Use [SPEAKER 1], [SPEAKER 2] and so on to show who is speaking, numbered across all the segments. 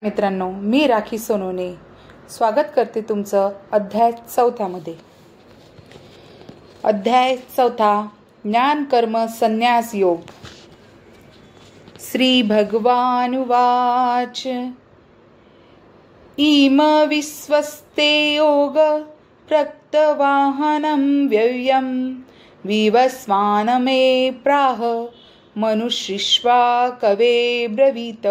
[SPEAKER 1] मित्रांनो, मी राखी सोनोने स्वागत करते तुमचं अध्याय 4 अध्याय 4 ज्ञान कर्म संन्यास योग. श्री भगवानुवाच इम विश्वस्ते योग प्रक्तवाहनं व्ययं विवस्वानमे प्राह मनुष्यश्वा कवे ब्रवीत.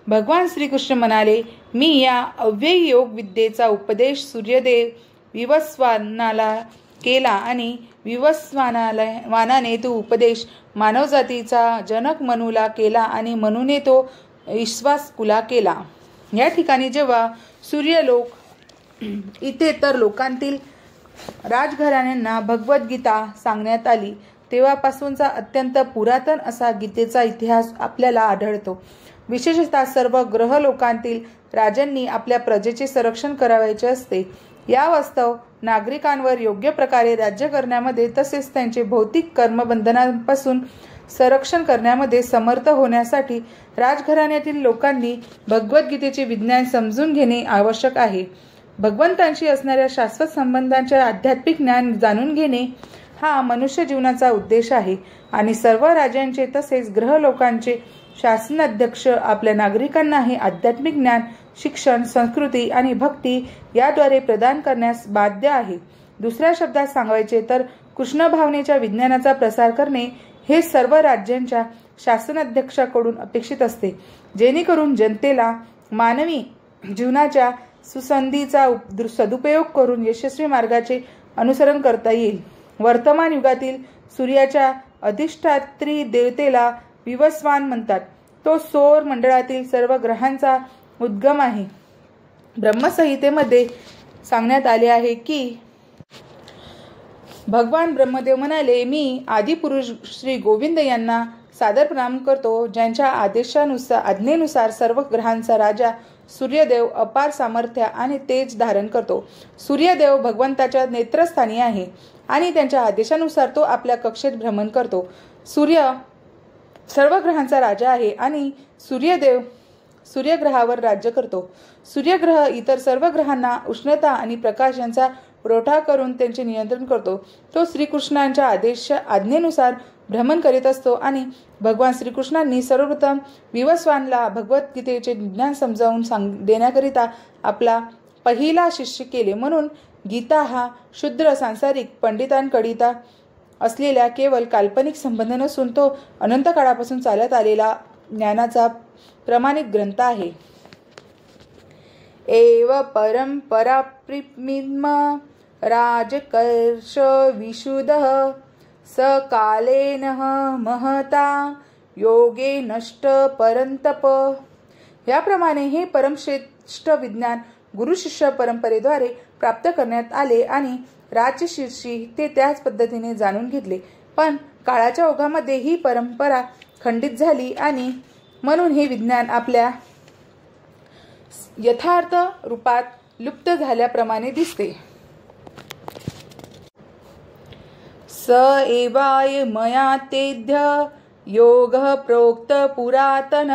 [SPEAKER 1] भगवान श्रीकृष्ण म्हणाले, मी या अव्यय योग विद्येचा उपदेश सूर्यदेव विवस्वानाला केला आणि विवस्वानाने तो उपदेश मानवजातीचा जनक मनूला केला आणि मनूने तो ईश्वासकुला केला. या ठिकाणी जेव्हा सूर्यलोक इथे तर लोकांतील राजघराण्यांना भगवद्गीता सांगण्यात आली तेव्हापासूनचा अत्यंत पुरातन असा गीतेचा इतिहास आपल्याला आढळतो. विशेषतः सर्व ग्रह लोकांतील राजांनी आपल्या प्रजेचे संरक्षण करावयाचे असते. या वास्तव नागरिकांवर योग्य प्रकारे राज्य करण्यामध्ये तसेच त्यांचे भौतिक कर्मबंधनांपासून संरक्षण करण्यामध्ये समर्थ होण्यासाठी राजघराण्यातील लोकांनी भगवद्गीतेचे विज्ञान समजून घेणे आवश्यक आहे. भगवंतांशी असणाऱ्या शाश्वत संबंधांचे आध्यात्मिक ज्ञान जाणून घेणे हा मनुष्य जीवनाचा उद्देश आहे आणि सर्व राजांचे तसेच ग्रह लोकांचे शासनाध्यक्ष आपल्या नागरिकांना हे आध्यात्मिक ज्ञान, शिक्षण, संस्कृती आणि भक्ती याद्वारे प्रदान करण्यास बाध्य आहे. दुसऱ्या शब्दात सांगायचे तर कृष्ण भावनेच्या विज्ञानाचा प्रसार करणे हे सर्व राज्यांच्या शासनाध्यक्षाकडून अपेक्षित असते, जेणेकरून जनतेला मानवी जीवनाच्या सुसंधीचा सदुपयोग करून यशस्वी मार्गाचे अनुसरण करता येईल. वर्तमान युगातील सूर्याच्या अधिष्ठात्री देवतेला विवस्वान म्हणतात. तो सौर मंडळातील सर्व ग्रहांचा उद्गम आहे. ब्रह्मसंहितेमध्ये सांगण्यात आले आहे की भगवान ब्रह्मदेव म्हणाले, मी आदिपुरुष श्री गोविंद यांना सादर प्रणाम करतो, ज्यांच्या आज्ञेनुसार सर्व ग्रहांचा राजा सूर्यदेव अपार सामर्थ्य आणि तेज धारण करतो. सूर्यदेव भगवंताच्या नेत्रस्थानी आहे आणि त्यांच्या आदेशानुसार तो आपल्या कक्षेत भ्रमण करतो. सूर्य सर्व ग्रहांचा राजा आहे आणि सूर्यदेव सूर्यग्रहावर राज्य करतो. सूर्यग्रह इतर सर्व ग्रहांना उष्णता आणि प्रकाश यांचा पुरवठा करून त्यांचे नियंत्रण करतो. तो श्रीकृष्णांच्या आज्ञेनुसार भ्रमण करीत असतो आणि भगवान श्रीकृष्णांनी सर्वप्रथम विवस्वानला भगवद्गीतेचे ज्ञान समजावून देण्याकरिता आपला पहिला शिष्य केले. म्हणून गीता हा शुद्र सांसारिक पंडितांकरिता असलेला केवळ काल्पनिक संबंध नसून तो अनंत काळापासून चालत आलेला ज्ञानाचा प्रमाणित ग्रंथ आहे. एव परंपरा प्रिमिद्म राजकर्ष विशुद्धः सकालेन महता योगे नष्ट परंतप. याप्रमाणे हे परमश्रेष्ठ विज्ञान गुरु शिष्य परंपरेद्वारे प्राप्त करण्यात आले आणि राजशिर्षी ते त्याच पद्धतीने जाणून घेतले. पण काळाच्या ओघामध्ये ही परंपरा खंडित झाली आणि म्हणून हे विज्ञान आपल्या यथार्थ रूपात लुप्त झाल्याप्रमाणे दिसते. स एवाय मया तेद्य योग प्रोक्त पुरातन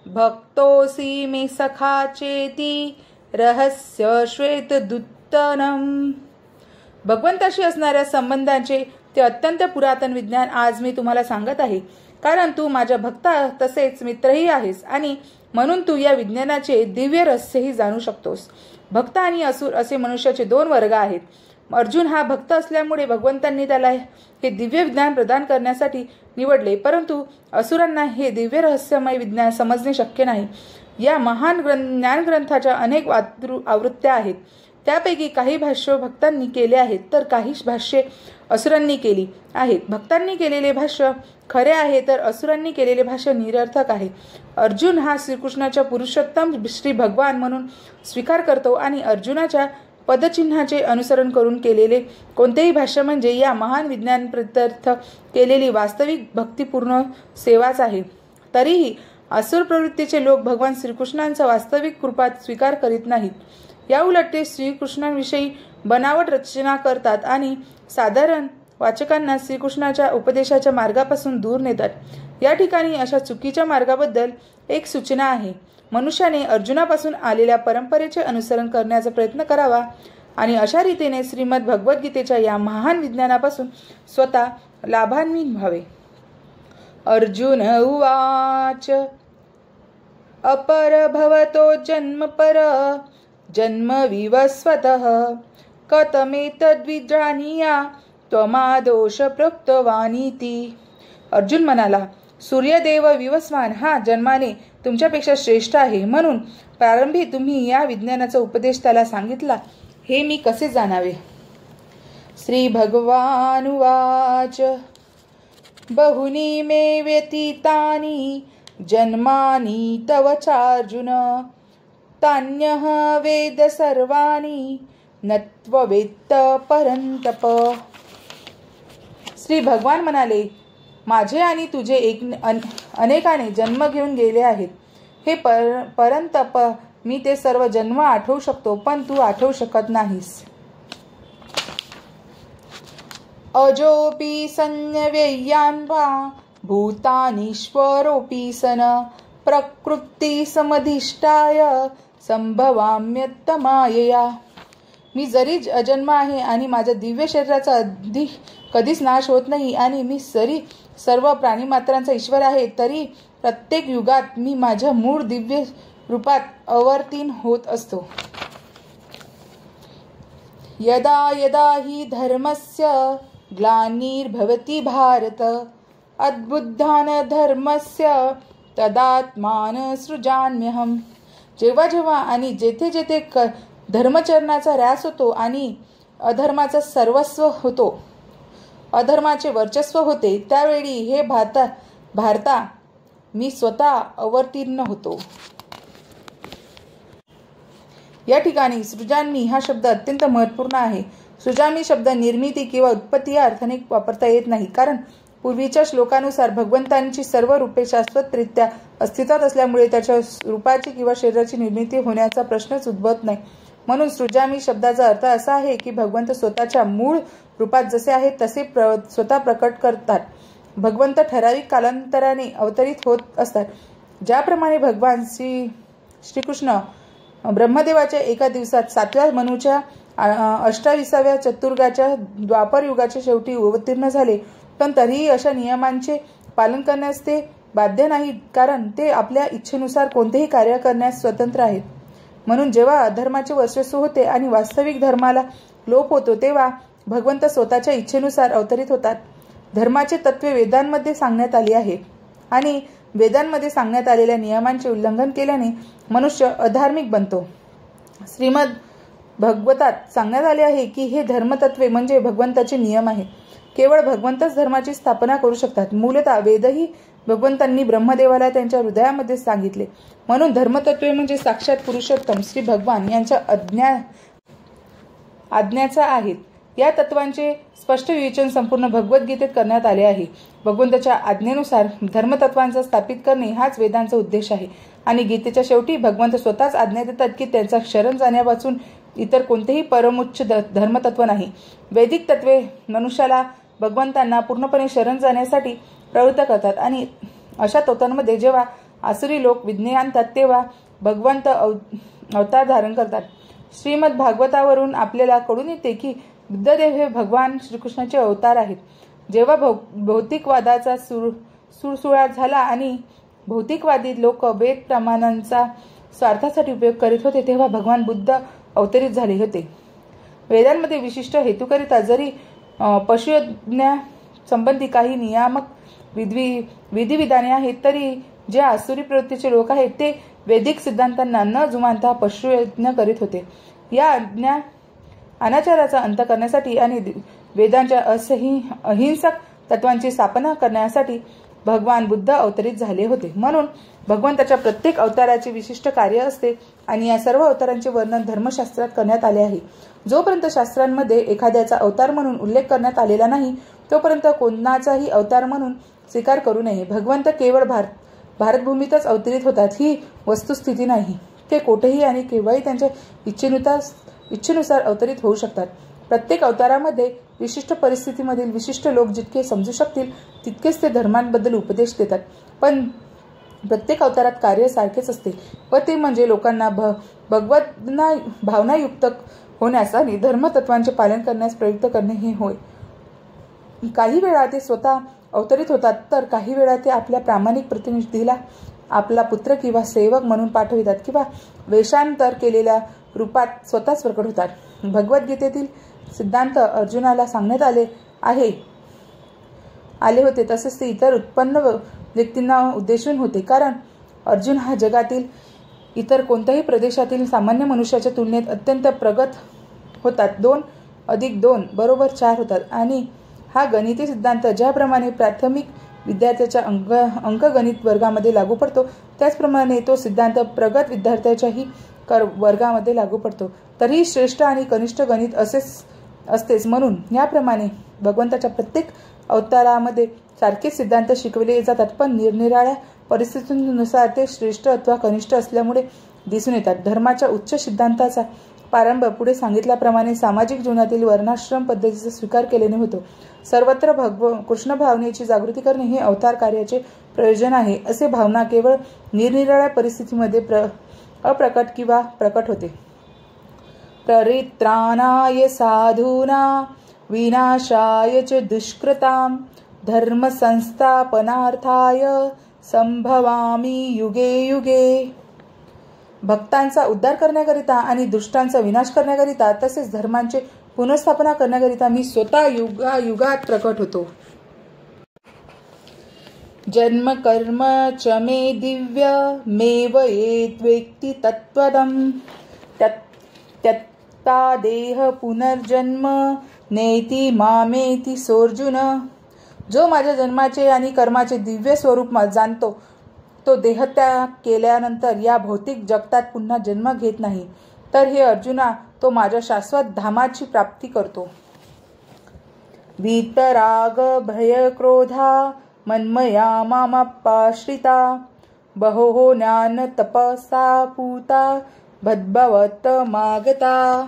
[SPEAKER 1] भक्तोसी मे सखा चेती रहस्य श्वेत दुत्तनम. भगवंताशी असणाऱ्या संबंधांचे ते अत्यंत पुरातन विज्ञान आज मी तुम्हाला सांगत आहे, कारण तू माझ्या भक्त तसेच मित्रही आहेस आणि म्हणून तू या विज्ञानाचे दिव्य रहस्यही जाणू शकतोस. भक्त आणि असुर असे मनुष्याचे 2 वर्ग आहेत. अर्जुन हा भक्त असल्यामुळे भगवंतांनी त्याला हे दिव्य विज्ञान प्रदान करण्यासाठी निवडले, परंतु असुरांना हे दिव्य रहस्यमय विज्ञान समजणे शक्य नाही. या महान ज्ञानग्रंथाच्या अनेक आवृत्त्या आहेत. त्यापैकी काही भाष्य भक्तांनी केले आहेत तर काही भाष्ये असुरांनी केली आहेत. भक्तांनी केलेले भाष्य खरे आहे तर असुरांनी केलेले भाष्य निरर्थक आहे. अर्जुन हा श्रीकृष्णाच्या पुरुषोत्तम श्री भगवान म्हणून स्वीकार करतो आणि अर्जुनाच्या पदचिन्हाचे अनुसरण करून केलेले कोणतेही भाष्य म्हणजे या महान विज्ञान प्रित्यर्थ केलेली वास्तविक भक्तिपूर्ण सेवाच आहे. तरीही असुर प्रवृत्तीचे लोक भगवान श्रीकृष्णांचा वास्तविक रूपात स्वीकार करीत नाहीत. या उलट ते श्रीकृष्णांविषयी बनावट रचना करतात आणि साधारण वाचकांना श्रीकृष्णाच्या उपदेशाच्या मार्गापासून दूर नेतात. या ठिकाणी अशा चुकीच्या मार्गाबद्दल एक सूचना आहे. मनुष्याने अर्जुनापासून आलेल्या परंपरेचे अनुसरण करण्याचा प्रयत्न करावा आणि अशा रीतीने श्रीमद भगवद्गीतेच्या या महान विज्ञानापासून स्वतः लाभान्वित व्हावे. अर्जुन उवाच अपर भवतो जन्मपर जन्म विवस्वतः कथमेतद्विजानीया त्वमादोष प्रोक्तवानीति. अर्जुन म्हणाला, सूर्यदेव विवस्वान हा जन्माने तुमच्यापेक्षा श्रेष्ठ आहे, म्हणून प्रारंभी तुम्ही या विज्ञानाचा उपदेश त्याला सांगितला, हे मी कसे जाणावे. श्री भगवानुवाच बहुनी मे व्यतीतानि जन्मानि तव चार्जुन तान्यः वेद सर्वाणि न त्ववेत्त परंतप. श्री भगवान म्हणाले, माझे आणि तुझे अनेकाने जन्म घेऊन गेले आहेत. हे परंतप, मी ते सर्व जन्म आठवू शकतो, पण तू आठवू शकत नाहीस. अजोपि संयव्ययान् वा भूतानीश्वरोऽपि सन प्रकृती समधिष्ठाय संभवाम्यत्तमायया. मी जरी अजन्म आहे आणि माझ्या दिव्य शरीराचा कधीच नाश होत नाही आणि मी सर्व प्राणीमात्रांचा ईश्वर आहे, तरी प्रत्येक युगात मी माझ्या मूळ दिव्य रूपात अवर्तीन होत असतो. यदा यदा हि धर्मस्य ग्लानिर्भवति भारत अद्बुद्धान धर्मस्य तदात्मान सृजाम्यहम्. जेव्हा जेव्हा आणि जेथे जेथे धर्मचरणाचा ऱ्हास होतो आणि अधर्माचा सर्वस्व होतो, अधर्माचे वर्चस्व होते, त्यावेळी हे भारता मी स्वतः अवतीर्ण होतो. या ठिकाणी सृजामी हा शब्द अत्यंत महत्त्वपूर्ण आहे. सृजामी शब्द निर्मिती किंवा उत्पत्ती या अर्थाने वापरता येत नाही, कारण पूर्वीच्या श्लोकानुसार भगवंतांची सर्व रूपे शाश्वतरित्या अस्तित्वात असल्यामुळे त्याच्या रूपाची किंवा शरीराची निर्मिती होण्याचा प्रश्नच उद्भवत नाही. म्हणून सृजामी शब्दाचा अर्थ असा आहे की भगवंत स्वतःच्या मूळ रूपात जसे आहेत तसे स्वतः प्रकट करतात. भगवंत ठराविक कालांतराने अवतरित होत असतात. ज्याप्रमाणे भगवान श्रीकृष्ण ब्रह्मदेवाच्या एका दिवसात 7व्या मनूच्या 28व्या चतुर्गाच्या द्वापर युगाच्या शेवटी अवतीर्ण झाले, पण तरीही अशा नियमांचे पालन करण्यास ते बाध्य नाहीत, कारण ते आपल्या इच्छेनुसार कोणतेही कार्य करण्यास स्वतंत्र आहेत. म्हणून जेव्हा अधर्माचे वर्चस्व होते आणि वास्तविक धर्माला लोप होतो, तेव्हा भगवंत स्वतःच्या इच्छेनुसार अवतरित होतात. धर्माचे तत्त्वे वेदांमध्ये सांगण्यात आली आहे आणि वेदांमध्ये सांगण्यात आलेल्या नियमांचे उल्लंघन केल्याने मनुष्य अधार्मिक बनतो. श्रीमद भगवतात सांगण्यात आले आहे की हे धर्मतत्वे म्हणजे भगवंताचे नियम आहे. केवळ भगवंतच धर्माची स्थापना करू शकतात. मूलतः वेदही भगवंतांनी ब्रह्मदेवाला त्यांच्या हृदयामध्ये सांगितले. म्हणून धर्मतत्वे म्हणजे साक्षात पुरुषोत्तम श्री भगवान यांच्या आज्ञाचा आहेत. या तत्वांचे स्पष्ट विवेचन संपूर्ण भगवद्गीतेत करण्यात आले आहे. भगवंताच्या आज्ञेनुसार धर्मतत्वांचा स्थापित करणे हाच वेदांचा उद्देश आहे. आणि गीतेच्या शेवटी भगवंत स्वतःच आज्ञा देतात की त्यांचा शरण जाण्यापासून इतर कोणतेही परमोच्च धर्मतत्व नाही. वैदिक तत्वे मनुष्याला भगवंतांना पूर्णपणे शरण जाण्यासाठी प्रवृत्त करतात आणि अशा तत्वांमध्ये जेव्हा आसुरी लोक विघ्ने आणतात तेव्हा भगवंत अवतार धारण करतात. श्रीमद भागवतावरून आपल्याला कळून येते की बुद्धदेव हे भगवान श्रीकृष्णाचे अवतार आहेत. जेव्हा भौतिकवादाचा सुळसुळाट झाला आणि भौतिकवादी लोक वेद प्रमाणांचा स्वार्थासाठी उपयोग करीत होते, तेव्हा भगवान बुद्ध अवतरित झाले होते. वेदांमध्ये विशिष्ट हेतूकरिता जरी पशुयज्ञा संबंधी काही नियामक विधिविधाने आहेत, तरी जे आसुरी प्रवृत्तीचे लोक आहेत ते वैदिक सिद्धांतांना न जुमानता पशुयज्ञ करीत होते. या अनाचाराचा अंत करण्यासाठी आणि वेदांच्या अहिंसक तत्वांची स्थापना करण्यासाठी भगवान बुद्ध अवतरित झाले होते. म्हणून भगवंताच्या प्रत्येक अवताराचे विशिष्ट कार्य असते आणि या सर्व अवतारांचे वर्णन धर्मशास्त्रात करण्यात आले आहे. जोपर्यंत शास्त्रांमध्ये एखाद्याचा अवतार म्हणून उल्लेख करण्यात आलेला नाही, तोपर्यंत कोणाचाही अवतार म्हणून स्वीकार करू नये. भगवंत केवळ भारतभूमीतच अवतरित होतात ही वस्तुस्थिती नाही. ते कोठेही आणि केव्हाही त्यांच्या इच्छेनुसार अवतरित होऊ शकतात. प्रत्येक अवतारामध्ये विशिष्ट परिस्थितीमधील विशिष्ट लोक जितके समजू शकतील तितकेच ते धर्मांबद्दल उपदेश देतात. पण प्रत्येक अवतारात कार्य सारखेच असते व ते म्हणजे लोकांना भगवत भावनायुक्त होण्यास आणि धर्मतत्वांचे पालन करण्यास प्रयुक्त करणे हे होय. काही वेळा ते स्वतः अवतरित होतात तर काही वेळा ते आपल्या प्रामाणिक प्रतिनिधीला आपला पुत्र किंवा सेवक म्हणून पाठवितात किंवा वेषांतर केलेल्या रूपात स्वतःच प्रकट होतात. भगवद्गीतेतील सिद्धांत अर्जुनाला सांगण्यात आले होते तसेच ते इतर उत्पन्न व्यक्तींना उद्देशून होते, कारण अर्जुन हा जगातील इतर कोणत्याही प्रदेशातील सामान्य मनुष्याच्या तुलनेत अत्यंत प्रगत होतात. 2+2 = 4 होतात आणि हा गणिती सिद्धांत ज्याप्रमाणे प्राथमिक विद्यार्थ्याच्या अंकगणित वर्गामध्ये लागू पडतो त्याचप्रमाणे तो सिद्धांत प्रगत विद्यार्थ्याच्याही वर्गामध्ये लागू पडतो. तरीही श्रेष्ठ आणि कनिष्ठ गणित असतेच. म्हणून याप्रमाणे भगवंताच्या प्रत्येक अवतारामध्ये सारखेच सिद्धांत शिकवले जातात, पण निरनिराळ्या परिस्थितीनुसार ते श्रेष्ठ अथवा कनिष्ठ असल्यामुळे दिसून येतात. धर्माच्या उच्च सिद्धांताचा प्रारंभ पुढे सांगितल्याप्रमाणे सामाजिक जीवनातील वर्णाश्रम पद्धतीचा स्वीकार केल्याने होतो. सर्वत्र कृष्ण भावनेची जागृती करणे हे अवतार कार्याचे प्रयोजन आहे. असे भावना केवळ निरनिराळ्या परिस्थितीमध्ये अप्रकट किंवा प्रकट होते. परित्राणाय साधूना विनाशाय च दुष्कृतां धर्म संस्थापनार्थाय संभवामी युगे युगे. भक्तांचा उद्धार करण्याकरिता आणि दुष्टांचा विनाश करण्याकरिता तसेच धर्मांचे पुनर्स्थापना करण्याकरिता मी स्वतः युगायुगात प्रकट होतो. जन्म कर्म च मे दिव्य मेव येद्वेत्ति तत्त्वदम् त्यक्ता देह पुनर्जन्म नेति मामेति सोऽर्जुन. जो माझ्या जन्माचे आणि कर्माचे दिव्य स्वरूप जाणतो तो देहत्याग केल्यानंतर या भौतिक जगतात पुन्हा जन्म घेत नाही. तर हे अर्जुना, तो माझ्या शाश्वत धामाची प्राप्ती करतो. वीतराग भय क्रोधा मन्मया मामपाश्रिता बहोः ज्ञान तपसा पूता भद्भवत मागता.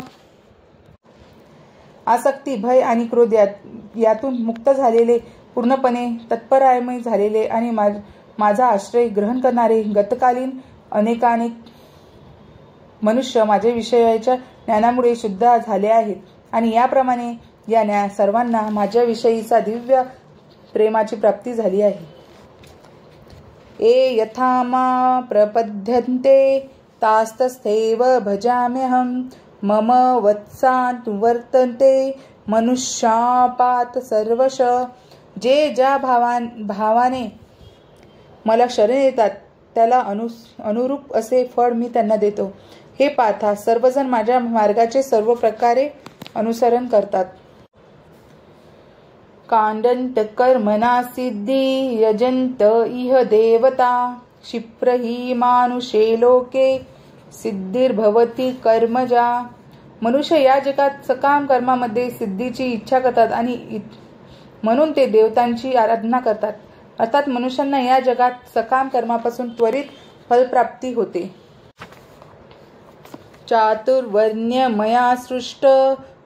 [SPEAKER 1] आसक्ती, भय आणि क्रोध यातून मुक्त झालेले, पूर्णपणे तत्परायमय झालेले आणि माझा आश्रय ग्रहण करणारे गतकालीन अनेकानेक मनुष्य माझ्या विषयाच्या ज्ञानामुळे शुद्ध झाले आहेत आणि याप्रमाणे या सर्वांना माझ्या विषयीचा दिव्य प्रेमाची प्राप्ती झाली आहे. ये यथा मा प्रपद्यन्ते तास्तस्थैव भजाम्यहं मम वत्सानुवर्तन्ते मनुष्यापात सर्वश. जे ज्या भावाने मला शरण येतात त्याला अनुरूप असे फळ मी त्यांना देतो. हे पार्था, सर्वजण माझ्या मार्गाचे सर्व प्रकारे अनुसरण करतात. कांडन्त कर्मणा सिद्धी यजन्त इह देवता क्षिप्रहि मानुषे लोके सिद्धिर्भवती कर्मजा. मनुष्य या जगात सकाम कर्मामध्ये सिद्धीची इच्छा करतात आणि म्हणून ते देवतांची आराधना करतात. अर्थात मनुष्यांना या जगात सकाम कर्मापासून त्वरित फलप्राप्ती होते. चातुर्वर्ण्य मया सृष्ट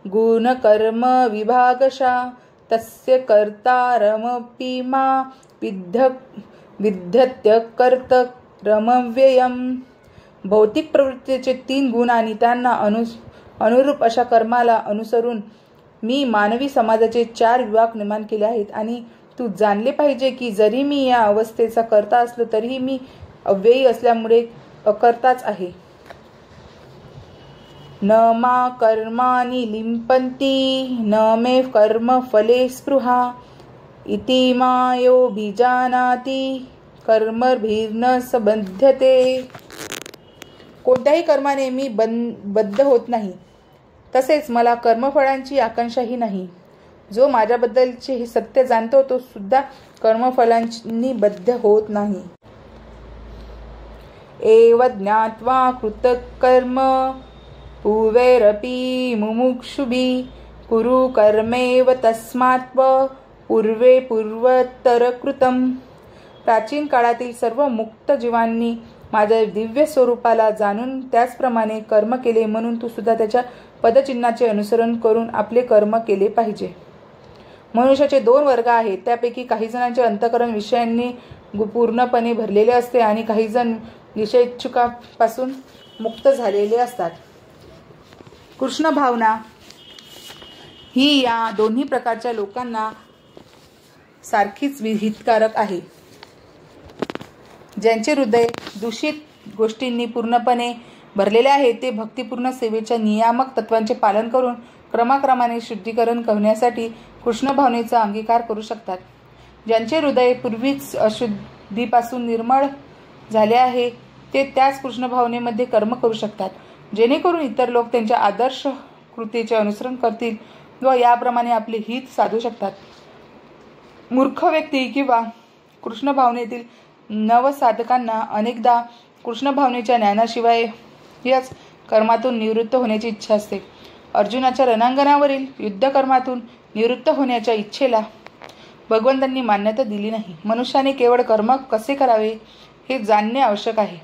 [SPEAKER 1] गुण कर्म विभागशा तस्य कर्तारमपि मा विद्धत्य कर्तरमव्ययम्. भौतिक प्रवृत्तीचे 3 गुण आणि त्यांना अनुरूप अशा कर्माला अनुसरून मी मानवी समाजाचे 4 विभाग निर्माण केले आहेत. आणि तू जाणले पाहिजे की जरी मी या अवस्थेचा कर्ता असलो तरीही मी अव्ययी असल्यामुळे अकर्ताच आहे. न मा कर्माणि लिम्पन्ति न मे कर्म फले स्पृहा इति मायोभिजानाति कर्मभिर्न सबध्यते. कोणत्याही कर्माने मी बद्ध होत नाही, तसेच मला कर्मफळांची आकांक्षाही नाही. जो माझ्याबद्दलचे हे सत्य जाणतो तो सुद्धा कर्मफलांनी बद्ध होत नाही. एव ज्ञात्वा कृतकर्म पूर्वैरपि मुमुक्षुभिः कुरु कर्मेव तस्मात् पूर्वे पूर्वोत्तरकृतम्. प्राचीन काळातील सर्व मुक्त जीवांनी माझ्या दिव्य स्वरूपाला जाणून त्याचप्रमाणे कर्म केले, म्हणून तू सुद्धा त्याच्या पदचिन्हाचे अनुसरण करून आपले कर्म केले पाहिजे. मनुष्याचे 2 वर्ग आहेत. त्यापैकी काही जणांचे अंतःकरण विषयांनी पूर्णपणे भरलेले असते आणि काही जण विषयेच्छुकापासून मुक्त झालेले असतात. कृष्ण भावना ही या दोन्ही प्रकारच्या लोकांना सारखीच हितकारक आहे. ज्यांचे हृदय दूषित गोष्टींनी पूर्णपणे भरलेले आहे ते भक्तिपूर्ण सेवेच्या नियामक तत्वांचे पालन करून क्रमाक्रमाने शुद्धीकरण करण्यासाठी कृष्ण भावनेचा अंगीकार करू शकतात. ज्यांचे हृदय पूर्वीच अशुद्धीपासून निर्मळ झाले आहे ते त्याच कृष्ण भावनेमध्ये कर्म करू शकतात, जेणेकरून इतर लोक त्यांच्या आदर्श कृतीचे अनुसरण करतील व याप्रमाणे आपले हित साधू शकतात. मूर्ख व्यक्ती किंवा कृष्ण भावनेतील नवसाधकांना अनेकदा कृष्ण भावनेच्या ज्ञानाशिवाय याच कर्मातून निवृत्त होण्याची इच्छा असते. अर्जुनाच्या रणांगणावरील युद्धकर्मातून निवृत्त होण्याच्या इच्छेला भगवंतांनी मान्यता दिली नाही. मनुष्याने केवळ कर्म कसे करावे हे जाणणे आवश्यक आहे.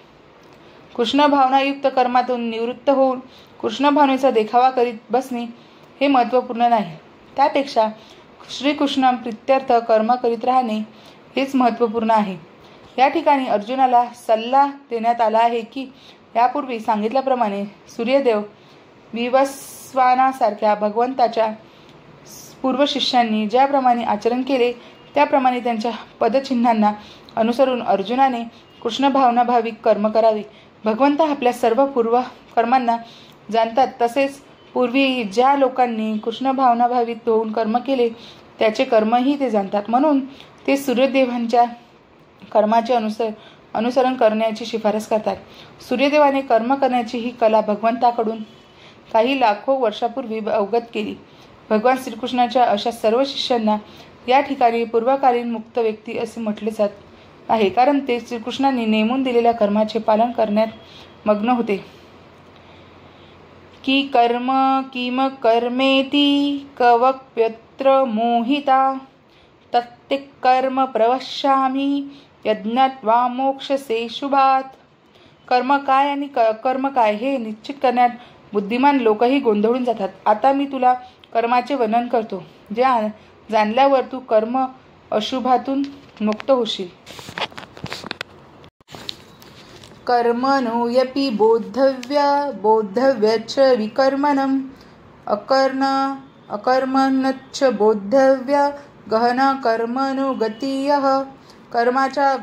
[SPEAKER 1] कृष्ण भावनायुक्त कर्मातून निवृत्त होऊन कृष्ण भावनेचा देखावा करीत बसणे हे महत्त्वपूर्ण नाही. त्यापेक्षा श्रीकृष्ण प्रीत्यर्थ कर्म करीत राहणे हेच महत्त्वपूर्ण आहे. या ठिकाणी अर्जुनाला सल्ला देण्यात आला आहे की यापूर्वी सांगितल्याप्रमाणे सूर्यदेव विवस्वानासारख्या भगवंताच्या पूर्वशिष्यांनी ज्याप्रमाणे आचरण केले त्याप्रमाणे त्यांच्या पदचिन्हांना अनुसरून अर्जुनाने कृष्ण भावनाभाविक कर्म करावे. भगवंत आपल्या सर्व पूर्व कर्मांना जाणतात, तसेच पूर्वी ज्या लोकांनी कृष्ण भावनाभावित होऊन कर्म केले त्याचे कर्मही ते जाणतात. म्हणून ते सूर्यदेवांच्या कर्माचे अनुसरण करण्याची शिफारस करतात. सूर्यदेवाने कर्म करण्याची ही कला भगवंताकडून काही लाखो वर्षापूर्वी अवगत केली. भगवान श्रीकृष्णाच्या अशा सर्व शिष्यांना या ठिकाणी पूर्वकालीन मुक्त व्यक्ती असे म्हटले जात आहे, कारण ते श्रीकृष्णांनी नेमून दिलेल्या कर्माचे पालन करण्यात मग्न होते. की कर्म किम कर्मेती कवक्यत्र मोहिता तत्ते कर्म प्रवक्ष्यामि यज्ञात वा मोक्षसे शुभात. कर्म काय आणि कर्म काय हे निश्चित करण्यात बुद्धिमान लोकही गोंधळून जातात. आता मी तुला कर्माचे वर्णन करतो, जे जाणल्यावर तू कर्म अशुभातून मुक्त होशील. कर्मणोऽपि बोद्धव्यच विकर्मणम् अकर्मणच्च बोद्धव्य गहना कर्मणो गतीयः. कर्माच्या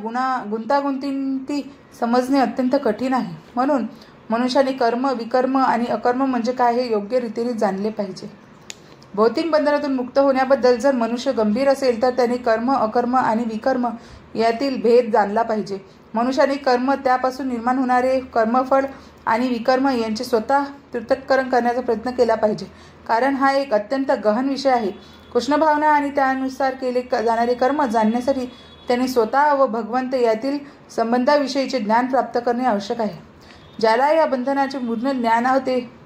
[SPEAKER 1] गुंतागुंती समजणे अत्यंत कठीण आहे. म्हणून मनुष्याने कर्म, विकर्म आणि अकर्म म्हणजे काय हे योग्य रीतीने जाणले पाहिजे. भौतिक बंधनातून मुक्त होण्याबद्दल जर मनुष्य गंभीर असेल तर त्याने कर्म, अकर्म आणि विकर्म यातील भेद जाणला पाहिजे. मनुष्याने कर्म, त्यापासून निर्माण होणारे कर्मफळ आणि विकर्म यांचे स्वतः पृथक्करण करण्याचा प्रयत्न केला पाहिजे, कारण हा एक अत्यंत गहन विषय आहे. कृष्ण भावना आणि त्यानुसार केले जाणारे कर्म जाणण्यासाठी त्याने स्वतः व भगवंत यातील संबंधाविषयीचे ज्ञान प्राप्त करणे आवश्यक आहे. ज्याला या बंधनाचे पूर्ण ज्ञान होते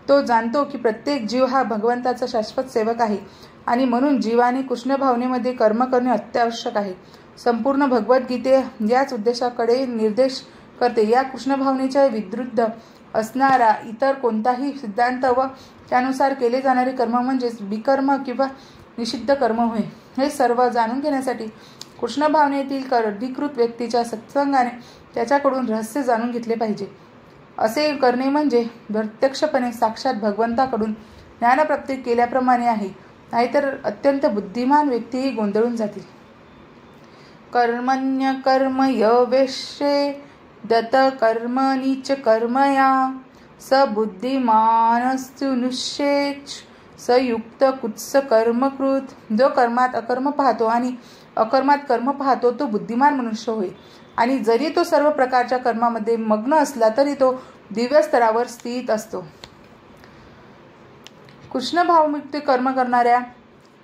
[SPEAKER 1] तो जाणतो की प्रत्येक जीव हा भगवंताचा शाश्वत सेवक आहे आणि म्हणून जीवाने कृष्ण भावनेमध्ये कर्म करणे अत्यावश्यक आहे. संपूर्ण भगवद्गीते याच उद्देशाकडे निर्देश करते. या कृष्ण भावनेच्या विरुद्ध असणारा इतर कोणताही सिद्धांत व त्यानुसार केले जाणारे कर्म म्हणजेच विकर्म किंवा निषिद्ध कर्म होय. हे सर्व जाणून घेण्यासाठी कृष्ण भावनेतील अधिकृत व्यक्तीच्या सत्संगाने त्याच्याकडून रहस्य जाणून घेतले पाहिजे. असे करणे म्हणजे प्रत्यक्षपणे साक्षात भगवंताकडून ज्ञानप्राप्ती केल्याप्रमाणे आहे, नाहीतर अत्यंत बुद्धिमान व्यक्तीही गोंधळून जातील. कर्मण्य कर्म यवेश्ये दत्त कर्मणीच कर्मया स बुद्धिमानस्तुनुष्येच स युक्त कुत्स कर्मकृत. जो कर्मात अकर्म पाहतो आणि अकर्मात कर्म पाहतो तो बुद्धिमान मनुष्य होय, आणि जरी तो सर्व प्रकारच्या कर्मामध्ये मग्न असला तरी तो दिव्य स्तरावर स्थित असतो. कृष्ण भावमुक्त कर्म करणाऱ्या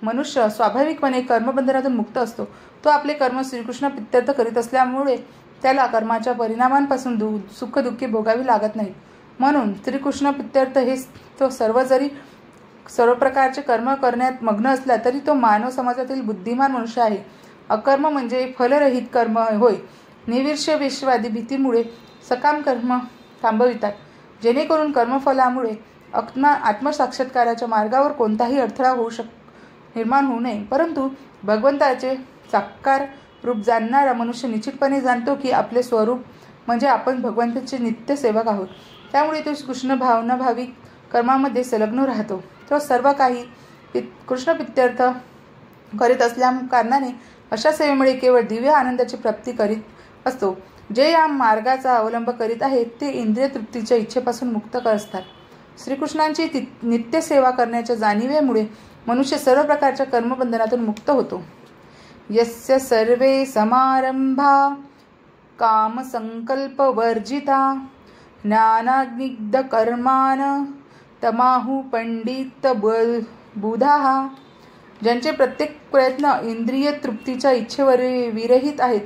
[SPEAKER 1] मनुष्य स्वाभाविकपणे कर्मबंधनातून मुक्त असतो. तो आपले कर्म श्रीकृष्ण प्रीत्यर्थ करीत असल्यामुळे त्याला कर्माच्या परिणामांपासून सुख दुःखे भोगावी लागत नाहीत. म्हणून श्रीकृष्ण प्रीत्यर्थ हे तो सर्व प्रकारचे कर्म करण्यात मग्न असला तरी तो मानव समाजातील बुद्धिमान मनुष्य आहे. अकर्म म्हणजे फलरहित कर्म होय. निविर्षवेशवादी भीतीमुळे सकाम कर्म थांबवितात, जेणेकरून कर्मफलामुळे आत्मसाक्षात्काराच्या मार्गावर कोणताही अडथळा निर्माण होऊ नये. परंतु भगवंताचे साकार रूप जाणणारा मनुष्य निश्चितपणे जाणतो की आपले स्वरूप म्हणजे आपण भगवंताचे नित्य सेवक आहोत. त्यामुळे तो कृष्ण भाविक कर्मामध्ये संलग्न राहतो. तो सर्व काही कृष्ण प्रीत्यर्थ करीत असल्या कारणाने अशा सेवेमुळे केवळ दिव्य आनंदाची प्राप्ती करीत असतो. जे या मार्गाचा अवलंब करीत आहेत ते इंद्रिय तृप्तीच्या इच्छेपासून मुक्त असतात. श्रीकृष्णांची नित्य सेवा करण्याच्या जाणीवेमुळे मनुष्य सर्व प्रकारच्या कर्मबंधनातून मुक्त होतो. यस्य सर्वे समारंभा कामसंकल्पवर्जिता ज्ञानाग्निग्ध कर्मान तमाहु पंडित बुधाः. ज्यांचे प्रत्येक प्रयत्न इंद्रिय तृप्तीच्या इच्छेवर विरहित आहेत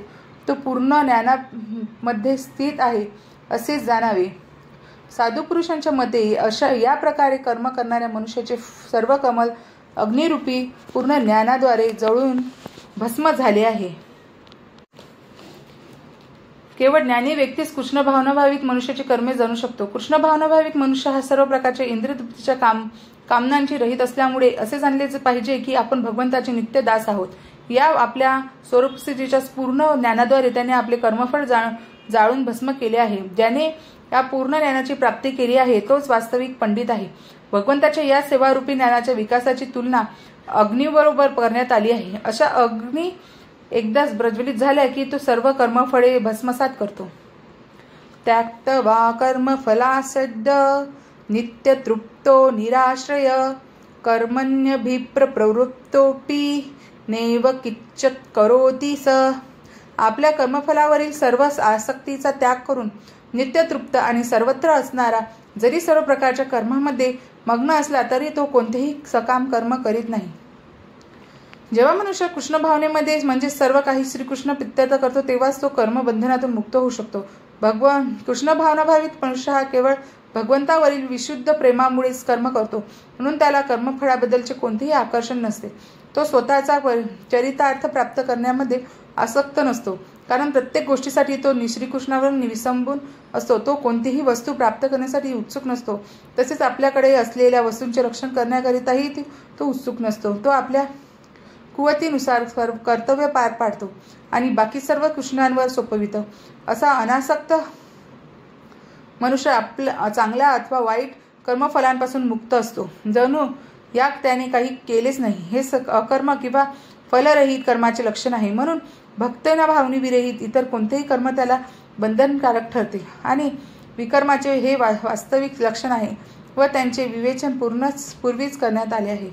[SPEAKER 1] तो पूर्ण ज्ञानामध्ये स्थित आहे असे जाणावे. साधू पुरुषांच्या मते या प्रकारे कर्म करणाऱ्या मनुष्याचे सर्व कमल अग्निरूपी पूर्ण ज्ञानाद्वारे जळून भस्म झाले आहे. केवळ ज्ञानी व्यक्तीच कृष्ण भावनाभाविक मनुष्याची कर्मे जाणू शकतो. कृष्ण भावनाभाविक मनुष्य हा सर्व प्रकारच्या इंद्रिय तृप्तीच्या कामनांची रहित असल्यामुळे असे जाणले पाहिजे की आपण भगवंताचे नित्य दास आहोत. या आपल्या स्वरूपस्थितीच्या पूर्ण ज्ञानाद्वारे त्याने आपले कर्मफळ जाळून भस्म केले आहे. ज्याने या पूर्ण ज्ञानाची प्राप्ती केली आहे तोच वास्तविक पंडित आहे. भगवंताच्या या सेवारूपी ज्ञानाच्या विकासाची तुलना अग्नीबरोबर करण्यात आली आहे. अशा अग्नी एकदाच प्रज्वलित झाल्या की तो सर्व कर्मफळे भस्मसात करतो. त्याक्तवा कर्मफलासद्ध नित्य तृप्तो निराश्रय कर्मण्यभिप्रवृत्तोपि नैव किंचित करोति स. आपल्या कर्मफलावरील सर्व आसक्तीचा त्याग करून नित्य तृप्त आणि सर्वत्र असणारा जरी सर्व प्रकारच्या कर्मामध्ये मग्न असला तरी तो कोणतेही सकाम कर्म करीत नाही. जेव्हा मनुष्य कृष्ण भावनेमध्ये म्हणजे सर्व काही श्रीकृष्ण प्रीत्यर्थ करतो तेव्हाच तो कर्मबंधनातून मुक्त होऊ शकतो. कृष्ण भावनाभावित मनुष्य हा केवळ भगवंतावरील विशुद्ध प्रेमामुळेच कर्म करतो म्हणून त्याला कर्मफळाबद्दलचे कोणतेही आकर्षण नसते. तो स्वतःचा चरितार्थ प्राप्त करण्यामध्ये आसक्त नसतो कारण प्रत्येक गोष्टीसाठी तो श्रीकृष्णावर विसंबून असतो. तो कोणतीही वस्तू प्राप्त करण्यासाठी उत्सुक नसतो. तसेच आपल्याकडे असलेल्या वस्तूंचे रक्षण करण्याकरिताही तो उत्सुक नसतो. तो आपल्या कुवतीनुसार कर्तव्य पार पाडतो आणि बाकी सर्व कृष्णांवर सोपवितो. असा अनासक्त मनुष्य आपल्या चांगल्या अथवा वाईट कर्मफलांपासून मुक्त असतो जणू या त्याने काही केलेच नाही. हे अकर्म किंवा फलरहित कर्माचे लक्षण आहे. म्हणून भक्तना भावनी विरहित इतर कोणतेही कर्म त्याला बंधनकारक ठरते आणि विकर्माचे हे वास्तविक लक्षण आहे व त्यांचे विवेचन पूर्वीच करण्यात आले आहे.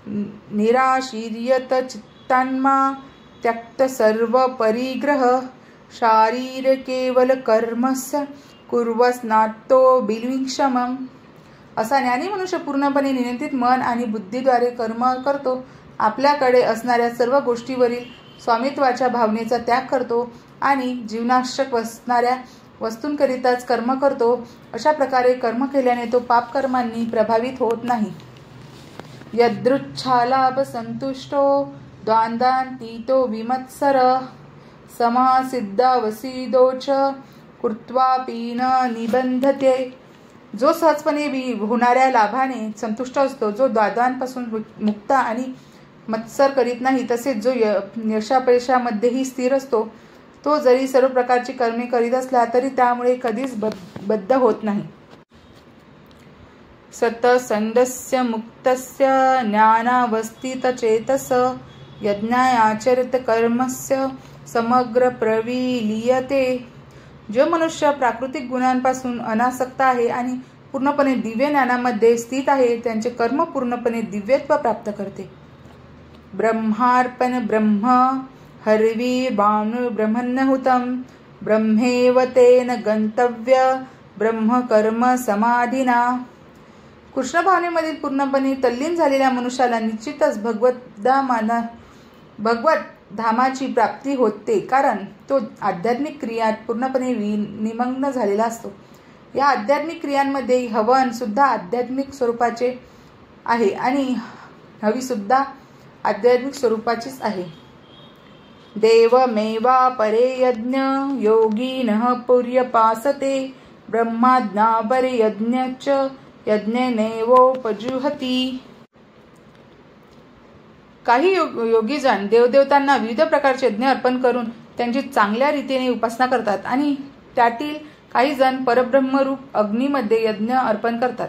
[SPEAKER 1] निराशीर्यत चित्तान्मा त्यक्त सर्व परिग्रह शारीर केवल कर्मस्य कुर्वस्नातो बिल्विक्षमम. असा ज्ञानी मनुष्य पूर्णपणे नियंत्रित मन आणि बुद्धीद्वारे कर्म करतो. आपल्याकडे असणाऱ्या सर्व गोष्टीवरील स्वामित्वाच्या भावनेचा त्याग करतो आणि जीवनावश्यक असणाऱ्या वस्तूंकरिताच कर्म करतो. अशा प्रकारे कर्म केल्याने तो पापकर्मांनी प्रभावित होत नाही. यदृच्छालाभ संतुष्टो द्वांदान्तीतो विमत्सर समासिद्धावसीदोच कृत्वापि न निबंधते. जो सहजपणे होणाऱ्या लाभाने संतुष्ट असतो, जो द्वंद्वांपासून मुक्त आणि मत्सर करीत नाही, तसेच जो यशापयशामध्येही स्थिर असतो, तो जरी सर्व प्रकारची कर्मे करीत असला तरी त्यामुळे कधीच बद्ध होत नाही. सतसंडस्य मुक्तस्य ज्ञानावस्थितचेतस यज्ञायाचरित कर्मस्य समग्र प्रविलीयते. जो मनुष्य प्राकृतिक गुणांपासून अनासक्त आहे आणि पूर्णपणे दिव्य ज्ञानामध्ये स्थित आहे त्यांचे कर्म पूर्णपणे दिव्यत्व प्राप्त करते. ब्रह्मार्पण ब्रह्म हरिवीर्भानु ब्रह्मन्नहुतं ब्रह्मेव तेन गंतव्य ब्रह्म कर्म समाधिना. कृष्ण भावनेमधील पूर्णपणे तल्लीन झालेल्या मनुष्याला निश्चितच भगवत धामाची प्राप्ती होते कारण तो आध्यात्मिक क्रियात पूर्णपणे निमग्न झालेला असतो. या आध्यात्मिक क्रियांमध्ये हवन सुद्धा आध्यात्मिक स्वरूपाचे आहे आणि हवी सुद्धा आध्यात्मिक स्वरूपाचीच आहे. देवमेवा परे यज्ञ योगिनः पुर्यपासते ब्रह्माज्ञापरे यज्ञश्च यज्ञेनैवोपजुहति. काही योगीजन देवदेवतांना विविध प्रकारचे यज्ञ अर्पण करून त्यांची चांगल्या रीतीने उपासना करतात आणि त्यातील काही जण परब्रह्मरूप अग्नीमध्ये यज्ञ अर्पण करतात.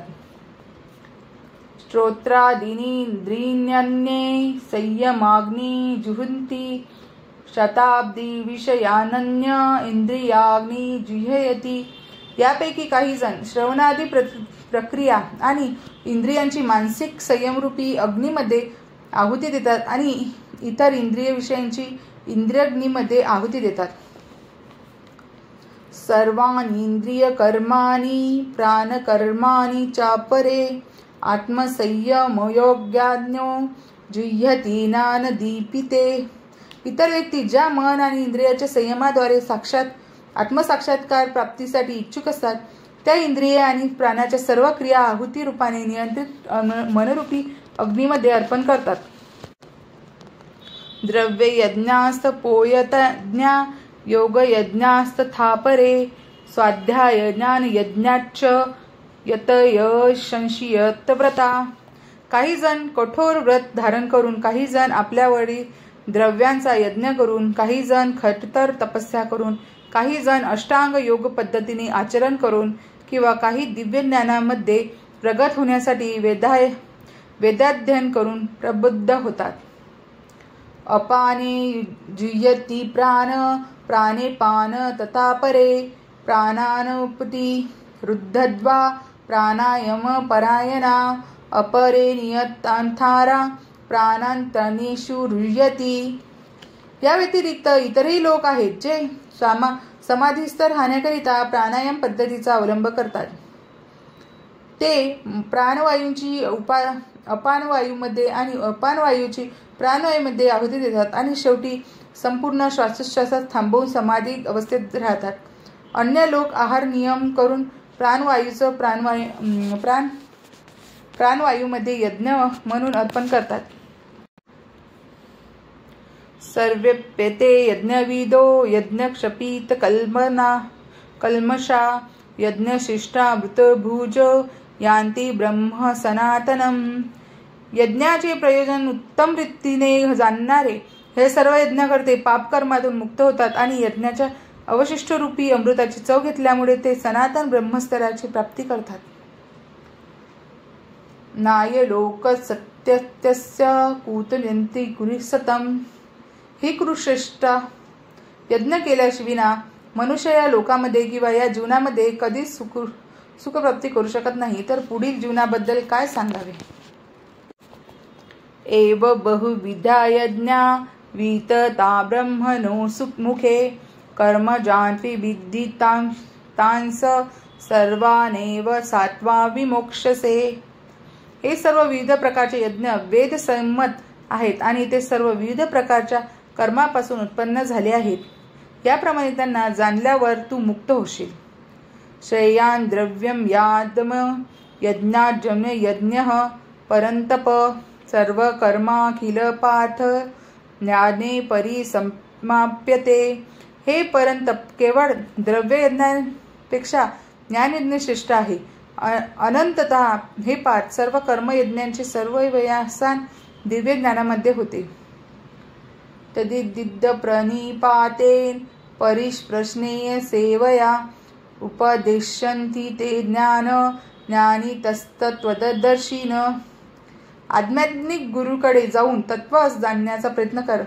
[SPEAKER 1] श्रोत्रादीनी इंद्रियाण्ये संयमाग्नी जुहुंती शताब्दी विषयानन्य इंद्रियाग्नी जुह्यति. यापैकी काही जण श्रवणादी प्रक्रिया आणि इंद्रियांची मानसिक संयमरूपी अग्नीमध्ये आहुती देतात आणि इतर इंद्रिय विषयांची इंद्रियग्नीमध्ये आहुती देतात. सर्वाणि इंद्रिय कर्माणि प्राणकर्माणि चापरे आत्मसंयमयोग्याज्ञो जुह्यति ज्ञानदीपिते. इतर व्यक्ती ज्या मन आणि इंद्रियाच्या संयमाद्वारे आत्मसाक्षात्कार प्राप्तीसाठी इच्छुक असतात त्या इंद्रिये आणि प्राणाच्या सर्व क्रिया आहुती रूपाने नियंत्रित मनरूपी अग्नीमध्ये अर्पण करतात. द्रव्य यज्ञास्त पोयतज्ञा योग यज्ञास्तथापरे स्वाध्याय ज्ञान यज्ञाच्च यतयशंशियत व्रता. काही जण कठोर व्रत धारण करून, काही जण आपल्यावरील द्रव्यांचा यज्ञ करून, काही जण खडतर तपस्या करून, काही जण अष्टांग योग पद्धतीने आचरण करून किंवा काही दिव्य ज्ञानामध्ये प्रगत होण्यासाठी वेदाध्ययन करून प्रबुद्ध होतात. अपाने जुह्यति प्राण प्राणे पान तथापरे प्राणानुपती रुद्धद्वा प्राणायाम परायणा अपरे नियतांथारा प्राणांतरणेषु रुह्यति. या व्यतिरिक्त इतरही लोक आहेत जे समाधीस्थ राहण्याकरिता प्राणायाम पद्धतीचा अवलंब करतात. ते प्राणवायूंची अपानवायूमध्ये आणि अपानवायूची प्राणवायूमध्ये आहुती देतात आणि शेवटी संपूर्ण श्वासोच्छ्वासात थांबवून समाधी अवस्थेत राहतात. अन्य लोक आहार नियम करून प्राणवायूचं प्राणवायूमध्ये यज्ञ म्हणून अर्पण करतात. सर्वेप्यते यज्ञविदो यज्ञक्षपीत कल्मषा यज्ञशिष्टा मृतभुज यान्ति ब्रह्म सनातनम. यज्ञाचे प्रयोजन उत्तम रीतीने जाणणारे हे सर्व यज्ञकर्ते पापकर्मातून मुक्त होतात आणि यज्ञाच्या अवशिष्ट रूपी अमृताची चव घेतल्यामुळे ते सनातन ब्रह्मस्तराची प्राप्ती करतात. नाय लोक सत्यस्य कुतयन्ति कुरुसतम. ही कुरुश्रेष्ठा, यज्ञ केल्याशिविना मनुष्य या लोकामध्ये किंवा या जीवनामध्ये कधीच सुखप्राप्ती करू शकत नाही, तर पुढील जीवनाबद्दल काय सांगावे. एव बहुविधा यज्ञा वितता ब्रह्मणो मुखे कर्मजान्ति विदितांस सर्वानेव सात्वा विमोक्षसे. हे सर्व विविध प्रकारचे यज्ञ वेद संमत आहेत आणि ते सर्व विविध प्रकारच्या कर्मापासून उत्पन्न झाले आहेत. याप्रमाणे त्यांना जाणल्यावर तू मुक्त होशील. श्रेयान द्रव्यम यादम यज्ञाजम्य यज्ञ परंतप सर्व कर्माखिल पार्थ ज्ञाने परिसमाप्यते. हे परंतप, केवळ द्रव्य यज्ञापेक्षा ज्ञानयज्ञ श्रेष्ठ आहे. अनंततः हे पार्थ, सर्व कर्मयज्ञांचे सर्व वयासान दिव्य ज्ञानामध्ये होते. तदिद्ध प्रणिपातेन परिप्रश्नेय सेवया उपदिशन्ति ते ज्ञान ज्ञानी तस्तत्वदर्शिन. आध्यात्मिक गुरुकडे जाऊन तत्व जाणण्याचा प्रयत्न कर.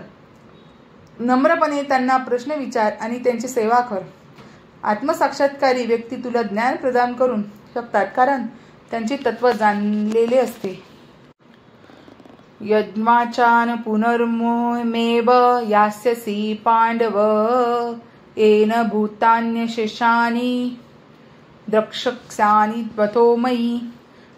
[SPEAKER 1] नम्रपणे त्यांना प्रश्न विचार आणि त्यांची सेवा कर. आत्मसाक्षात्कारी व्यक्ती तुला ज्ञान प्रदान करून शकतात, कारण त्यांचे तत्व जाणलेले असते. यज्ञाचान पुनर्मोहमेव यास्यसि पांडव येन भूतान्यशेषानि द्रक्ष्यानि त्वथोमयी.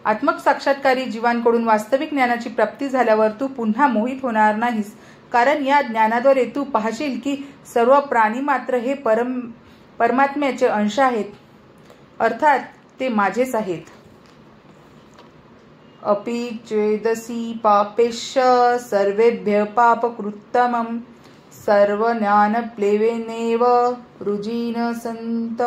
[SPEAKER 1] आत्मसाक्षात्कारी जीवांकडून वास्तविक ज्ञानाची प्राप्ती झाल्यावर तू पुन्हा मोहित होणार नाहीस, कारण या ज्ञानाद्वारे तू पाहशील की सर्व प्राणी मात्र हे परमात्म्याचे अंश आहेत, अर्थात ते माझेच आहेत. अपि चेदसि पापेश्य सर्वेभ्य पापकृत्तमं सर्व ज्ञान प्लेवेनेव रुजिन संत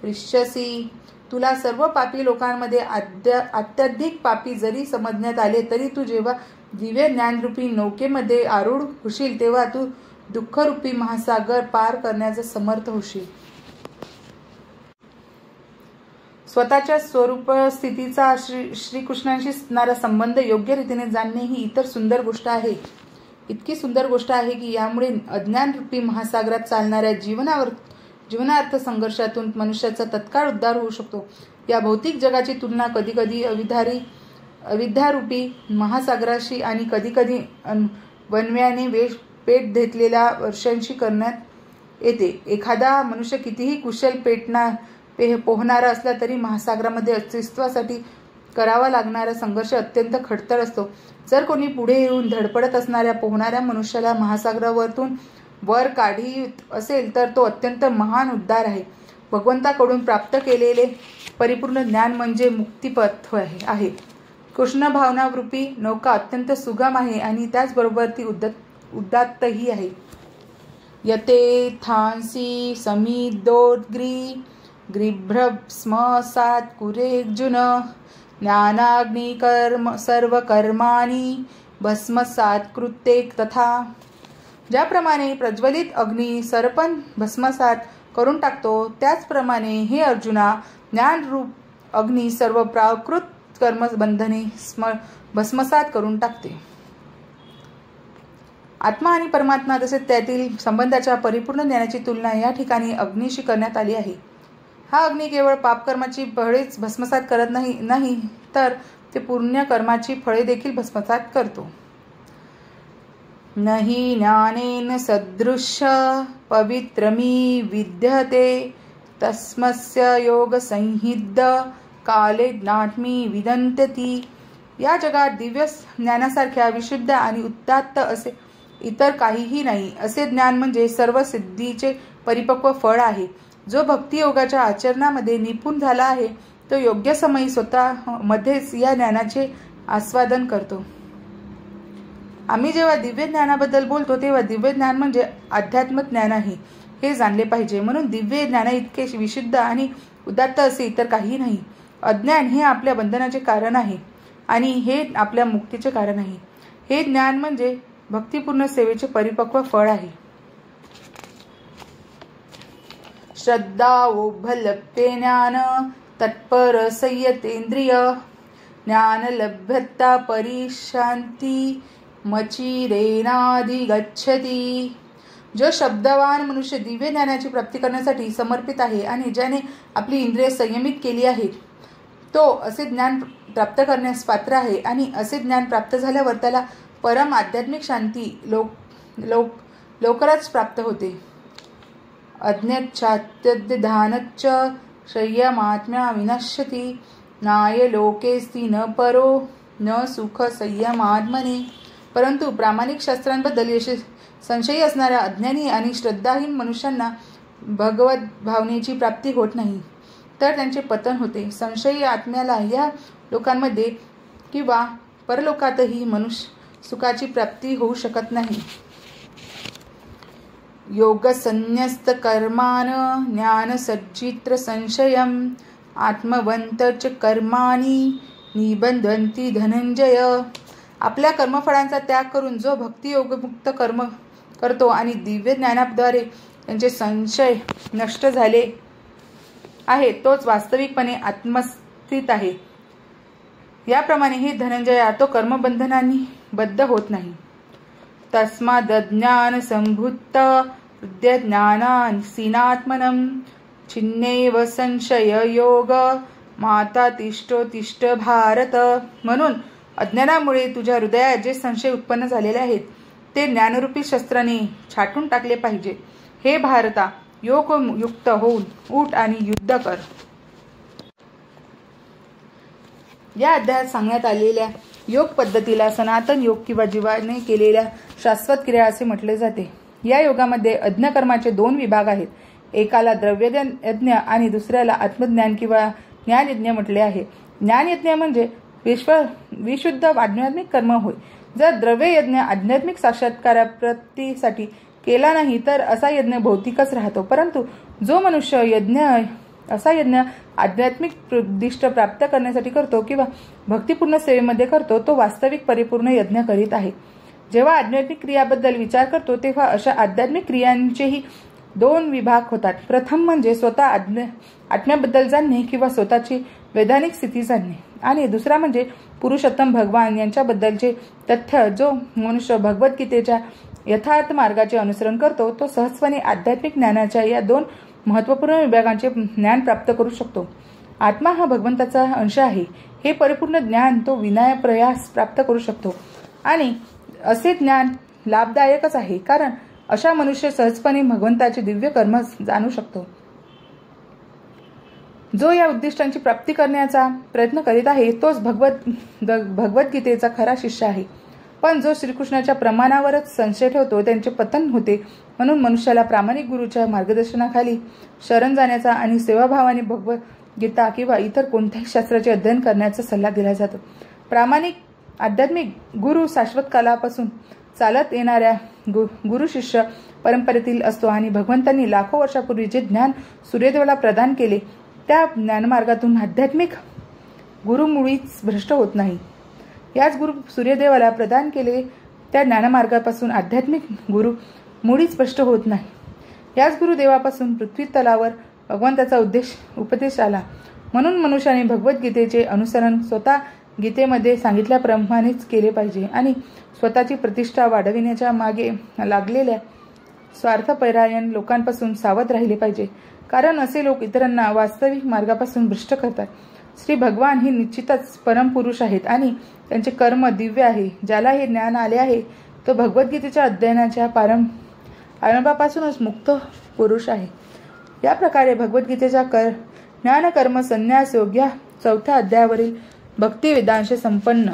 [SPEAKER 1] ऋष्यसि. तुला सर्व पापी लोकांमध्ये अत्याधिक पापी जरी समजण्यात आले तरी तू जेव्हा दिव्य ज्ञानरूपी नौकेमध्ये आरूढ होशील तेव्हा तू दुःखरूपी महासागर पार करण्याचा समर्थ होशील. स्वतःच्या स्वरूप स्थितीचा श्रीकृष्णांशी असणारा संबंध योग्य रीतीने जाणणे ही इतर सुंदर गोष्ट आहे. इतकी सुंदर गोष्ट आहे की यामुळे अज्ञानरूपी महासागरात चालणाऱ्या जीवनार्थ संघर्षातून मनुष्याचा तत्काळ उद्धार होऊ शकतो. या भौतिक जगाची तुलना कधीकधी अविद्यारूपी महासागराशी आणि कधीकधी वणव्याने पेट घेतलेल्या वर्षांशी करण्यात येते. एखादा मनुष्य कितीही कुशल पोहणारा असला तरी महासागरामध्ये अस्तित्वासाठी करावा लागणारा संघर्ष अत्यंत खडतर असतो. जर कोणी पुढे येऊन धडपडत असणाऱ्या पोहणाऱ्या मनुष्याला महासागरावरून वर काढीत असेल तर तो अत्यंत महान उद्धार आहे. भगवंताकडून प्राप्त केलेले परिपूर्ण ज्ञान म्हणजे मुक्तिपथ आहे. कृष्ण भावनारूपी नौका अत्यंत सुगम आहे आणि त्याचबरोबर ती उदात्तही आहे. यथेथांसी समिदोद्ग्री ग्रीभ्रस्मसात् कुरेर्जुन ज्ञानाग्नि सर्व कर्माणि भस्मसात् कृत्ये तथा. ज्याप्रमाणे प्रज्वलित अग्नी सरपण भस्मसात करून टाकतो त्याचप्रमाणे हे अर्जुना ज्ञानरूप अग्नी सर्व प्राकृत कर्मबंधने भस्मसात करून टाकते. आत्मा आणि परमात्मा तसेच त्यातील संबंधाच्या परिपूर्ण ज्ञानाची तुलना या ठिकाणी अग्नीशी करण्यात आली आहे. हा अग्नी केवळ पापकर्माची फळेच भस्मसात करत नाही तर ते पुण्य कर्माची फळे देखील भस्मसात करतो. नहि ज्ञानेन सदृश पवित्रमी विद्यते तस्मस्य योग संहिद्ध काले ज्ञात्मी विदंतती. या जगात दिव्य ज्ञानासारख्या विशुद्ध आणि उदात्त असे इतर काहीही नाही. असे ज्ञान म्हणजे सर्व सिद्धीचे परिपक्व फळ आहे. जो भक्तियोगाच्या आचरणामध्ये निपुण झाला आहे तो योग्य समयी स्वतः मध्येच या ज्ञानाचे आस्वादन करतो. आम्ही जेव्हा दिव्य ज्ञानाबद्दल बोलतो तेव्हा दिव्य ज्ञान म्हणजे अध्यात्म ज्ञान आहे हे जाणले पाहिजे. म्हणून दिव्य ज्ञान इतके विशुद्ध आणि उदात्त असे इतर काही नाही. अज्ञान हे आपल्या बंधनाचे कारण आहे आणि हे आपल्या मुक्तीचे कारण आहे. हे ज्ञान म्हणजे भक्तिपूर्ण सेवेचे परिपक्व फळ आहे. श्रद्धा ओभलप्ते ज्ञान तत्पर संयतेंद्रिय ज्ञान लभ्यता परिशांती मचिरेनाधिगच्छति. जो शब्दवान मनुष्य दिव्य ज्ञानाची प्राप्ती करण्यासाठी समर्पित आहे आणि ज्याने आपली इंद्रिय संयमित केली आहेत तो असे ज्ञान प्राप्त करण्यास पात्र आहे आणि असे ज्ञान प्राप्त झाल्यावर त्याला परम आध्यात्मिक शांती लवकरच प्राप्त होते. अज्ञाच्चात्यधानच्च संयमात्म्या विनश्यति नाय लोकेस्ति न परो न सुख संयमात्मने. परंतु प्रामाणिक शास्त्रांबद्दल संशयी असणाऱ्या अज्ञानी आणि श्रद्धाहीन मनुष्यांना भगवत भावनेची प्राप्ती होत नाही तर त्यांचे पतन होते. संशयी आत्म्याला या लोकांमध्ये किंवा परलोकातही मनुष्य सुखाची प्राप्ती होऊ शकत नाही. योग संन्यस्त कर्मान ज्ञान सज्जित्र संशयम आत्मवंत च कर्माणी निबंधन्ति धनंजय. आपल्या कर्मफळांचा त्याग करून जो भक्तियोगमुक्त कर्म करतो आणि दिव्य ज्ञानाद्वारे त्यांचे संशय नष्ट झाले आहे तोच वास्तविकपणे आत्मस्थित आहे. याप्रमाणे हे धनंजया तो कर्मबंधनांनी बद्ध होत नाही. तस्माद्ज्ञान संभूत हृदयज्ञानासीनात्मनं छिन्नेव संशय योग माता तिष्ठोतिष्ठ भारत. म्हणून अज्ञानामुळे तुझ्या हृदयात जे संशय उत्पन्न झालेले आहेत ते ज्ञानरूपी शस्त्राने छाटून टाकले पाहिजे. हे भारता योगयुक्त होऊन उठ आणि युद्ध कर. या अध्यायात सांगण्यात आलेल्या योग पद्धतीला सनातन योग किंवा जीवाने केलेल्या शाश्वत क्रिया असे म्हटले जाते. या योगामध्ये अज्ञकर्माचे 2 विभाग आहेत. एकाला द्रव्ययज्ञ आणि दुसऱ्याला आत्मज्ञान किंवा ज्ञानयज्ञ म्हटले आहे. ज्ञानयज्ञ म्हणजे विशुद्ध आध्यात्मिक कर्म होय. जर द्रव्ययज्ञ आध्यात्मिक साक्षात्काराप्राप्तीसाठी केला नाही तर असा यज्ञ भौतिकच राहतो. परंतु जो मनुष्य यज्ञ असा यज्ञ आध्यात्मिक उद्दिष्ट प्राप्त करण्यासाठी करतो किंवा भक्तिपूर्ण सेवेमध्ये करतो तो वास्तविक परिपूर्ण यज्ञ करीत आहे. जेव्हा आध्यात्मिक क्रियाबद्दल विचार करतो तेव्हा अशा आध्यात्मिक क्रियांचेही दोन विभाग होतात. प्रथम म्हणजे स्वतः आत्म्याबद्दल जाणणे किंवा स्वतःची वैधानिक स्थिती जाणणे, आणि दुसरा म्हणजे पुरुषोत्तम भगवान यांच्याबद्दलचे तथ्य. जो मनुष्य भगवद्गीतेच्या यथार्थ मार्गाचे अनुसरण करतो तो सहजपणे आध्यात्मिक ज्ञानाच्या या दोन महत्त्वपूर्ण विभागांचे ज्ञान प्राप्त करू शकतो. आत्मा हा भगवंताचा अंश आहे हे परिपूर्ण ज्ञान तो विनाप्रयास प्राप्त करू शकतो, आणि असे ज्ञान लाभदायकच आहे कारण अशा मनुष्य सहजपणे भगवंताचे दिव्य कर्म जाणू शकतो. जो या उद्दिष्टांची प्राप्ती करण्याचा प्रयत्न करीत आहे तोच भगवद्गीतेचा खरा शिष्य आहे. पण जो श्रीकृष्णाच्या प्रमाणावरच संशय ठेवतो त्यांचे पतन होते. म्हणून मनुष्याला प्रामाणिक गुरुच्या मार्गदर्शनाखाली शरण जाण्याचा आणि सेवाभावाने भगवद्गीता किंवा इतर कोणत्याही शास्त्राचे अध्ययन करण्याचा सल्ला दिला जातो. प्रामाणिक आध्यात्मिक गुरु शाश्वत कालापासून चालत येणाऱ्या गुरु शिष्य परंपरेतील असतो आणि भगवंतांनी लाखो वर्षापूर्वी जे ज्ञान सूर्यदेवाला प्रदान केले त्या ज्ञानमार्गातून आध्यात्मिक गुरु मुळीच भ्रष्ट होत नाही. याच गुरु सूर्यदेवाला प्रदान केले त्या ज्ञानमार्गापासून आध्यात्मिक गुरु मुळीच भ्रष्ट होत नाही. याच गुरुदेवापासून पृथ्वी तलावर भगवंताचा उपदेश आला. म्हणून मनुष्याने भगवद्गीतेचे अनुसरण स्वतः गीतेमध्ये सांगितल्याप्रमाणेच केले पाहिजे आणि स्वतःची प्रतिष्ठा वाढविण्याच्या मागे लागलेल्या स्वार्थपरायण लोकांपासून सावध राहिले पाहिजे, कारण असे लोक इतरांना वास्तविक मार्गापासून भ्रष्ट करतात. श्री भगवान हे निश्चितच परमपुरुष आहेत आणि त्यांचे कर्म दिव्य आहे. ज्याला हे ज्ञान आले आहे तो भगवद्गीतेच्या अध्ययनाच्या आरंभापासूनच मुक्त पुरुष आहे. या प्रकारे भगवद्गीतेच्या ज्ञान कर्म संन्यास योग या 4थ्या अध्यायावरील भक्ती वेदांश संपन्न